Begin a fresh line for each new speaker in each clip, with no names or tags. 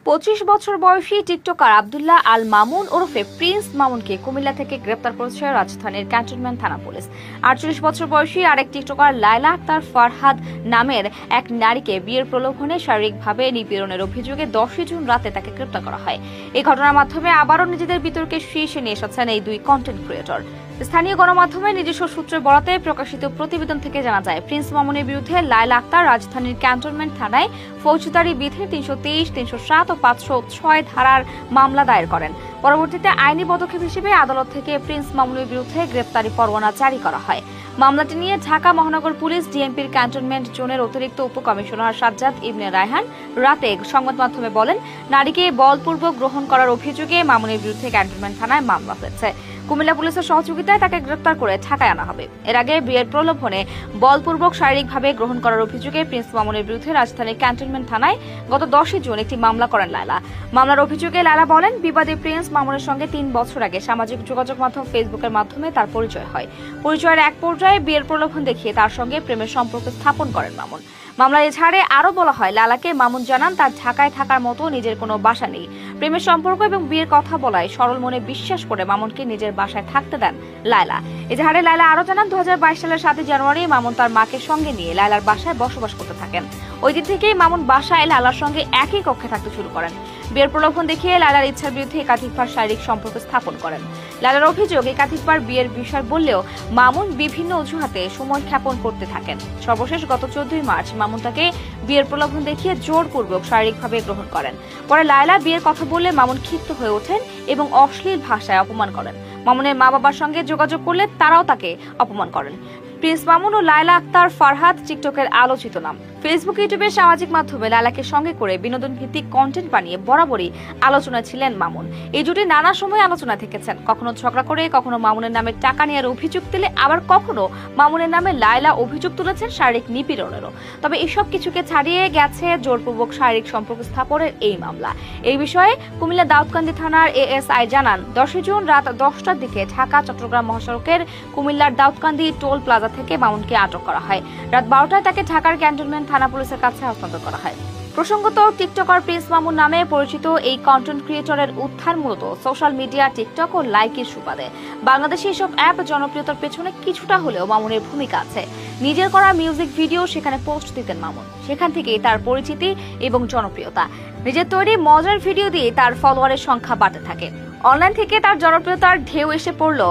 25 বছর বয়সী টিকটকার আব্দুল্লাহ আল মামুন ওরফে প্রিন্স মামুনকে কুমিল্লা থেকে গ্রেপ্তার করেছে রাজধানীর ক্যান্টনমেন্ট থানা পুলিশ। 48 বছর বয়সী আরেক টিকটকার লায়লা আক্তার ফারহাদ নামের এক নারীকে বিয়ের প্রলোভনে শারীরিকভাবে নিপীড়নের অভিযোগে 10 জুন রাতে তাকে গ্রেপ্তার করা হয়। এই ঘটনার মাধ্যমে আবারও নিজেদের বিতর্কে শীর্ষে নিয়ে এসেছেন এই দুই কন্টেন্ট ক্রিয়েটর। স্থানীয় গণমাধ্যমে নিজস্ব সূত্রের বরাতে প্রকাশিত প্রতিবেদন থেকে জানা যায়, প্রিন্স মামুনের বিরুদ্ধে লায়লা আক্তার রাজধানীর ক্যান্টনমেন্ট থানায় ফৌজদারি বিধি 323, 307 ও 506 ধারার মামলা দায়ের করেন। পরবর্তীতে আইনি পদক্ষেপ হিসেবে আদালত থেকে প্রিন্স মামুনের বিরুদ্ধে গ্রেপ্তারি পরোয়ানা জারি করা হয়। মামলাটি নিয়ে ঢাকা মহানগর পুলিশ ডিএমপির ক্যান্টনমেন্ট জোনের অতিরিক্ত উপকমিশনার সাজ্জাদ ইবনে রায়হান রাতে সংবাদ মাধ্যমে বলেন, নারীকে বলপূর্বক গ্রহণ করার অভিযোগে মামুনের বিরুদ্ধে ক্যান্টনমেন্ট থানায় মামলা হয়েছে। কুমিল্লা পুলিশের সহযোগিতায় তাকে গ্রেপ্তার করে ঢাকায় আনা হবে। এর আগে বিয়ের প্রলোভনে বলপূর্বক শারীরিকভাবে গ্রহণ করার অভিযোগে প্রিন্স মামুনের বিরুদ্ধে রাজধানীর ক্যান্টনমেন্ট থানায় গত 10 জুন একটি মামলা করেন লায়লা। মামলার অভিযোগে লায়লা বলেন, বিবাদী প্রিন্স মামুনের সঙ্গে 3 বছর আগে সামাজিক যোগাযোগ মাধ্যম ফেসবুকের মাধ্যমে তার পরিচয় হয়। পরিচয়ের এক পর্যায়ে বিয়ের প্রলোভন দেখিয়ে তার সঙ্গে প্রেমের সম্পর্ক স্থাপন করেন মামুন। মামলার এছাড়ে আরো বলা হয়, লায়লাকে মামুন জানান তার ঢাকায় থাকার মতো নিজের কোনো বাসা নেই। প্রেমের সম্পর্ক এবং বিয়ের কথা বলায় সরল মনে বিশ্বাস করে মামুনকে নিজের বাসায় থাকতে দেন লায়লা। এছাড়া লায়লা আরো জানান, 2022 সালের 7 জানুয়ারি মামুন তার মাকে সঙ্গে নিয়ে লায়লার বাসায় বসবাস করতে থাকেন। ওই দিন থেকেই মামুন বাসায় লায়লার সঙ্গে একই কক্ষে থাকতে শুরু করেন। বিয়ের প্রলোভন দেখিয়ে লায়লার ইচ্ছার বিরুদ্ধে একাধিকবার শারীরিক সম্পর্ক স্থাপন করেন। লায়লার অভিযোগ, একাধিকবার বিয়ের বিষয় বললেও মামুন বিভিন্ন অজুহাতে সময় ক্ষেপণ করতে থাকেন। সর্বশেষ গত 14 মার্চ মামুন তাকে বিয়ের প্রলোভন দেখিয়ে জোরপূর্বক শারীরিকভাবে গ্রহণ করেন। পরে লায়লা বিয়ের কথা বললে মামুন ক্ষিপ্ত হয়ে ওঠেন এবং অশ্লীল ভাষায় অপমান করেন। মামুনের মা বাবার সঙ্গে যোগাযোগ করলে তারাও তাকে অপমান করেন। প্রিন্স মামুন ও লায়লা আক্তার ফারহাদ টিকটকের আলোচিত নাম। ফেসবুক, ইউটিউবে, সামাজিক মাধ্যমে লায়লাকে সঙ্গে করে বিনোদন ভিত্তিক কন্টেন্ট বানিয়ে বরাবরই আলোচনায় ছিলেন মামুন। এই জুটি নানা সময় আলোচনায় থেকেছেন, কখনো ঝগড়া করে, কখনো মামুনের নামে টাকা নেওয়ার অভিযোগ তুলে, আবার কখনো মামুনের নামে লায়লা অভিযোগ তুলেছেন শারীরিক নিপীড়নেরও। তবে এসব কিছুকে ছাড়িয়ে গেছে জোরপূর্বক শারীরিক সম্পর্ক স্থাপনের এই মামলা। এই বিষয়ে কুমিল্লা দাউদকান্দি থানার এএসআই জানান, 10 জুন রাত 10টার দিকে ঢাকা চট্টগ্রাম মহাসড়কের কুমিল্লার দাউদকান্দি টোল প্লাজা থেকে মামুনকে আটক করা হয়। রাত 12টায় তাকে ঢাকার ক্যান্টনমেন্ট থানা পুলিশের কাছে হস্তান্তর করা হয়। প্রসঙ্গত, টিকটকার প্রিন্স মামুন নামে পরিচিত এই কন্টেন্ট ক্রিয়েটরের উত্থান মূলত সোশ্যাল মিডিয়া, টিকটক ও লাইকের সুবাদে। বাংলাদেশে এসব অ্যাপ জনপ্রিয়তার পেছনে কিছুটা হলেও মামুনের ভূমিকা আছে। নিজের করা মিউজিক ভিডিও সেখানে পোস্ট দিতেন মামুন, সেখান থেকেই তার পরিচিতি এবং জনপ্রিয়তা। নিজের তৈরি মজার ভিডিও দিয়ে তার ফলোয়ারের সংখ্যা বাড়তে থাকে। অনলাইন থেকে তার জনপ্রিয়তার ঢেউ এসে পড়ল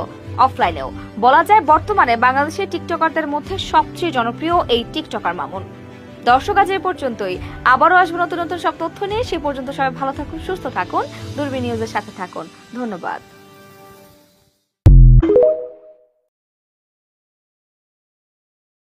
অফলাইনেও। বলা যায়, বর্তমানে বাংলাদেশের টিকটকারদের মধ্যে সবচেয়ে জনপ্রিয় এই টিকটকার মামুন। দর্শক, আজ এ পর্যন্তই। আবারও আসবো নতুন নতুন সব তথ্য নিয়ে। সে পর্যন্ত সবাই ভালো থাকুন, সুস্থ থাকুন, দূরবীন নিউজের সাথে থাকুন। ধন্যবাদ।